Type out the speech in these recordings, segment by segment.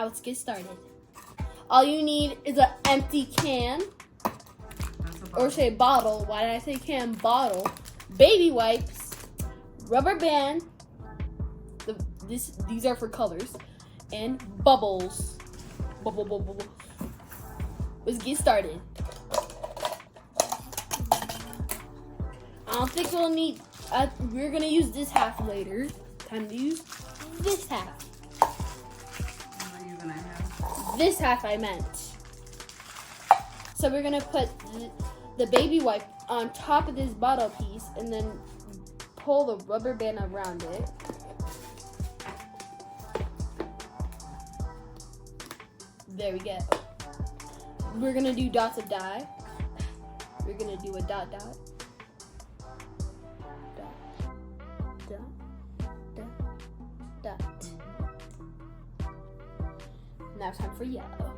let's get started. All you need is an empty can, or say bottle. Why did I say can? Bottle. Baby wipes, rubber band. These are for colors, and bubbles. Bubble. Let's get started. I don't think we'll need. We're gonna use this half later. Time to use this half. What are you gonna have? This half I meant. So we're gonna put the baby wipe on top of this bottle piece and then pull the rubber band around it. There we go. We're gonna do dots of dye. We're gonna do a dot. Now time for yellow.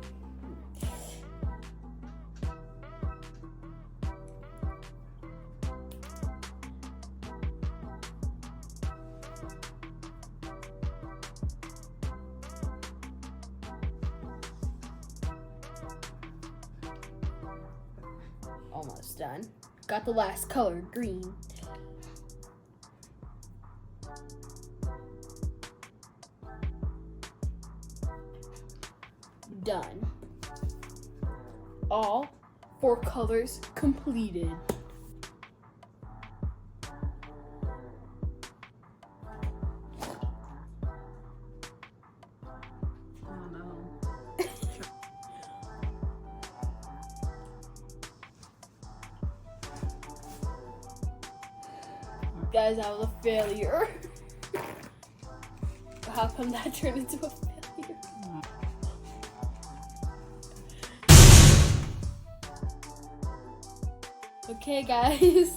Almost done. Got the last color, green. Done. All 4 colors completed. Oh no. Guys, that was a failure. How come that turned into a failure? Okay, guys.